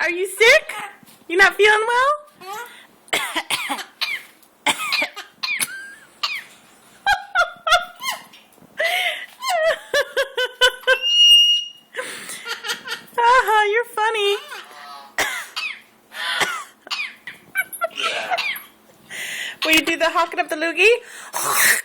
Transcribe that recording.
Are you sick? You not feeling well? You're funny. Will you do the hocking of the loogie?